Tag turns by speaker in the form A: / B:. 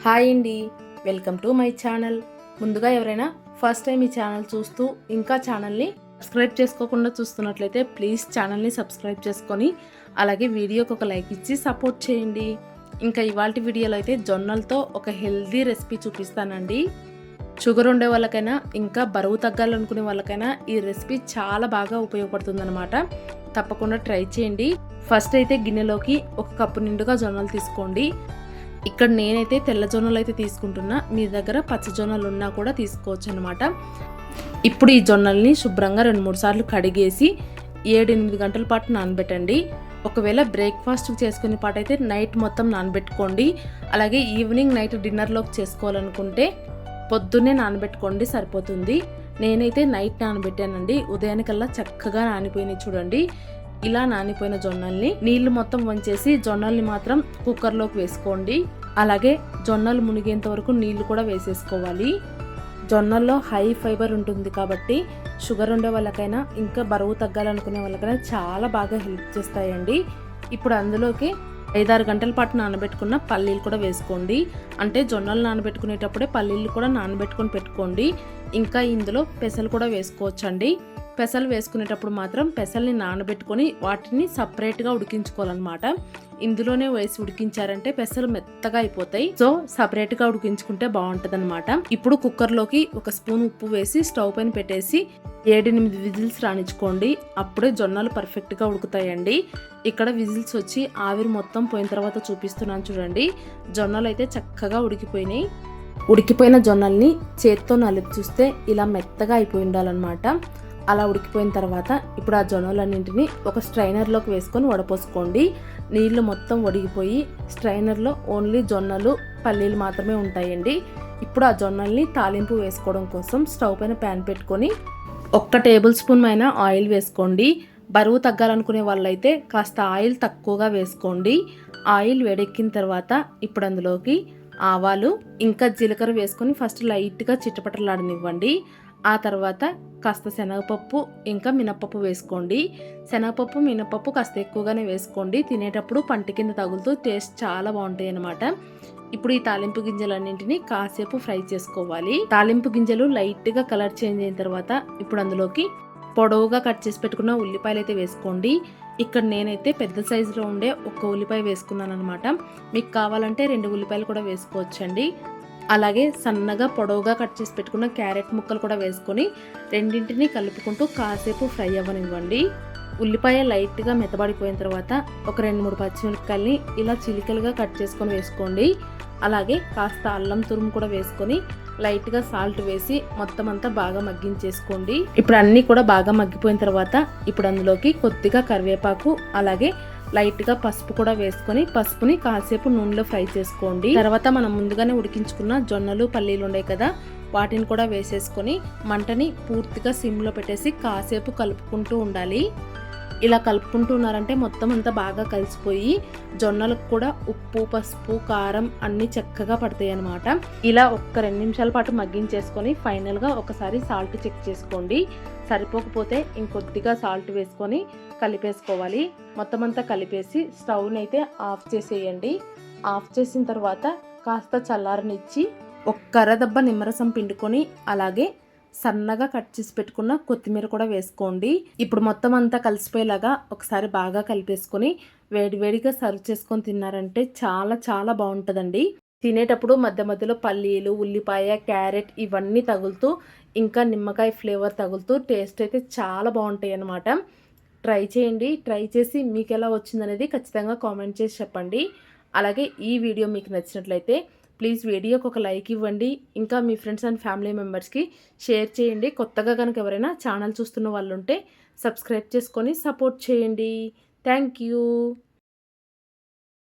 A: Hi అండి, welcome to my channel. ముందుగా ఎవరైనా ఫస్ట్ టైం ఈ ఛానల్ చూస్తూ ఇంకా ఛానల్ని సబ్స్క్రైబ్ చేసుకోకుండా చూస్తున్నట్లయితే ప్లీజ్ ఛానల్ని సబ్స్క్రైబ్ చేసుకొని అలాగే వీడియోకి ఒక లైక్ ఇచ్చి సపోర్ట్ చేయండి. ఇంకా ఇవాళ వీడియోలో అయితే జొన్నలతో ఒక హెల్దీ రెసిపీ చూపిస్తానండి. షుగర్ ఉండే వాళ్ళకైనా ఇంకా బరువు తగ్గాలనుకునే వాళ్ళకైనా ఈ రెసిపీ చాలా బాగా ఉపయోగపడుతుందన్నమాట. తప్పకుండా ట్రై చేయండి. ఫస్ట్ అయితే గిన్నెలోకి ఒక కప్పు నిండుగా జొన్నలు తీసుకోండి. ఇక్కడ నేనైతే తెల్ల జొన్నలు అయితే తీసుకుంటున్నా, మీ దగ్గర పచ్చ జొన్నలు ఉన్నా కూడా తీసుకోవచ్చు అనమాట. ఇప్పుడు ఈ జొన్నల్ని శుభ్రంగా 2-3 సార్లు కడిగేసి 7-8 గంటల పాటు నానబెట్టండి. ఒకవేళ బ్రేక్ఫాస్ట్ చేసుకునే పాటు అయితే నైట్ మొత్తం నానబెట్టుకోండి. అలాగే ఈవినింగ్ నైట్ డిన్నర్లోకి చేసుకోవాలనుకుంటే పొద్దున్నే నానబెట్టుకోండి, సరిపోతుంది. నేనైతే నైట్ నానబెట్టానండి. ఉదయానికల్లా చక్కగా నానిపోయినాయి చూడండి. ఇలా నానిపోయిన జొన్నల్ని నీళ్లు మొత్తం వంచేసి జొన్నల్ని మాత్రం కుక్కర్లోకి వేసుకోండి. అలాగే జొన్నలు మునిగేంత వరకు నీళ్లు కూడా వేసేసుకోవాలి. జొన్నల్లో హై ఫైబర్ ఉంటుంది కాబట్టి షుగర్ ఉండే వాళ్ళకైనా ఇంకా బరువు తగ్గాలనుకునే వాళ్ళకైనా చాలా బాగా హెల్ప్ చేస్తాయండి. ఇప్పుడు అందులోకి 5-6 గంటల పాటు నానబెట్టుకున్న పల్లీలు కూడా వేసుకోండి. అంటే జొన్నలు నానబెట్టుకునేటప్పుడే పల్లీలు కూడా నానబెట్టుకొని పెట్టుకోండి. ఇంకా ఇందులో పెసలు కూడా వేసుకోవచ్చండి. పెసలు వేసుకునేటప్పుడు మాత్రం పెసల్ని నానబెట్టుకొని వాటిని సపరేట్గా ఉడికించుకోవాలన్నమాట. ఇందులోనే వేసి ఉడికించారంటే పెసలు మెత్తగా అయిపోతాయి. సో సపరేట్గా ఉడికించుకుంటే బాగుంటుంది అనమాట. ఇప్పుడు కుక్కర్లోకి 1 స్పూన్ ఉప్పు వేసి స్టవ్ పైన పెట్టేసి 7-8 విజిల్స్ రానిచ్చుకోండి. అప్పుడే జొన్నలు పర్ఫెక్ట్గా ఉడుకుతాయండి. ఇక్కడ విజిల్స్ వచ్చి ఆవిరి మొత్తం పోయిన తర్వాత చూపిస్తున్నాను చూడండి. జొన్నలు అయితే చక్కగా ఉడికిపోయినాయి. ఉడికిపోయిన జొన్నల్ని చేత్తో నలిపి చూస్తే ఇలా మెత్తగా అయిపోయి ఉండాలన్నమాట. అలా ఉడికిపోయిన తర్వాత ఇప్పుడు ఆ జొన్నలన్నింటినీ ఒక స్ట్రైనర్లోకి వేసుకొని వడపోసుకోండి. నీళ్లు మొత్తం వడిగిపోయి స్ట్రైనర్లో ఓన్లీ జొన్నలు పల్లీలు మాత్రమే ఉంటాయండి. ఇప్పుడు ఆ జొన్నల్ని తాలింపు వేసుకోవడం కోసం స్టవ్ పైన ప్యాన్ పెట్టుకొని 1 టేబుల్ స్పూన్ అయినా ఆయిల్ వేసుకోండి. బరువు తగ్గాలనుకునే వాళ్ళైతే కాస్త ఆయిల్ తక్కువగా వేసుకోండి. ఆయిల్ వేడెక్కిన తర్వాత ఇప్పుడు అందులోకి ఆవాలు ఇంకా జీలకర్ర వేసుకొని ఫస్ట్ లైట్గా చిటపటలాడనివ్వండి. ఆ తర్వాత కాస్త శనగపప్పు ఇంకా మినపప్పు వేసుకోండి. శనగపప్పు మినపప్పు కాస్త ఎక్కువగానే వేసుకోండి. తినేటప్పుడు పంటి కింద తగులుతూ టేస్ట్ చాలా బాగుంటాయి అన్నమాట. ఇప్పుడు ఈ తాలింపు గింజలన్నింటినీ కాసేపు ఫ్రై చేసుకోవాలి. తాలింపు గింజలు లైట్గా కలర్ చేంజ్ అయిన తర్వాత ఇప్పుడు అందులోకి పొడవుగా కట్ చేసి పెట్టుకున్న ఉల్లిపాయలు అయితే వేసుకోండి. ఇక్కడ నేనైతే పెద్ద సైజులో ఉండే 1 ఉల్లిపాయ వేసుకున్నాను అనమాట. మీకు కావాలంటే 2 ఉల్లిపాయలు కూడా వేసుకోవచ్చండి. అలాగే సన్నగా పొడవుగా కట్ చేసి పెట్టుకున్న క్యారెట్ ముక్కలు కూడా వేసుకొని రెండింటిని కలుపుకుంటూ కాసేపు ఫ్రై అవ్వనివ్వండి. ఉల్లిపాయ లైట్గా మెత్తబడిపోయిన తర్వాత ఒక 2-3 పచ్చిమిరపకాయలని ఇలా చిలికలుగా కట్ చేసుకొని వేసుకోండి. అలాగే కాస్త అల్లం తురుము కూడా వేసుకొని లైట్గా సాల్ట్ వేసి మొత్తం అంతా బాగా మగ్గించేసుకోండి. ఇప్పుడు అన్నీ కూడా బాగా మగ్గిపోయిన తర్వాత ఇప్పుడు అందులోకి కొద్దిగా కరివేపాకు అలాగే లైట్గా పసుపు కూడా వేసుకొని పసుపుని కాసేపు నూనెలో ఫ్రై చేసుకోండి. తర్వాత మనం ముందుగానే ఉడికించుకున్న జొన్నలు పల్లీలు ఉన్నాయి కదా, వాటిని కూడా వేసేసుకొని మంటని పూర్తిగా సిమ్లో పెట్టేసి కాసేపు కలుపుకుంటూ ఉండాలి. ఇలా కలుపుకుంటూ ఉన్నారంటే మొత్తం అంతా బాగా కలిసిపోయి జొన్నలకు కూడా ఉప్పు పసుపు కారం అన్నీ చక్కగా పడతాయి అన్నమాట. ఇలా 1-2 నిమిషాల పాటు మగ్గించేసుకొని ఫైనల్గా ఒకసారి సాల్ట్ చెక్ చేసుకోండి. సరిపోకపోతే ఇంకొద్దిగా సాల్ట్ వేసుకొని కలిపేసుకోవాలి. మొత్తం అంతా కలిపేసి స్టవ్ని అయితే ఆఫ్ చేసేయండి. ఆఫ్ చేసిన తర్వాత కాస్త చల్లారనిచ్చి 1 అరదబ్బ నిమ్మరసం పిండుకొని అలాగే సన్నగా కట్ చేసి పెట్టుకున్న కొత్తిమీర కూడా వేసుకోండి. ఇప్పుడు మొత్తం అంతా కలిసిపోయేలాగా ఒకసారి బాగా కలిపేసుకొని వేడివేడిగా సర్వ్ చేసుకొని తిన్నారంటే చాలా చాలా బాగుంటుందండి. తినేటప్పుడు మధ్య మధ్యలో పల్లీలు ఉల్లిపాయ క్యారెట్ ఇవన్నీ తగులుతూ ఇంకా నిమ్మకాయ ఫ్లేవర్ తగులుతూ టేస్ట్ అయితే చాలా బాగుంటాయి అన్నమాట. ట్రై చేయండి. ట్రై చేసి మీకు ఎలా వచ్చిందనేది ఖచ్చితంగా కామెంట్ చేసి చెప్పండి. అలాగే ఈ వీడియో మీకు నచ్చినట్లయితే ప్లీజ్ వీడియోకి ఒక లైక్ ఇవ్వండి. ఇంకా మీ ఫ్రెండ్స్ అండ్ ఫ్యామిలీ మెంబర్స్కి షేర్ చేయండి. కొత్తగా కనుక ఎవరైనా ఛానల్ చూస్తున్న వాళ్ళు ఉంటే సబ్స్క్రైబ్ చేసుకొని సపోర్ట్ చేయండి. Thank you.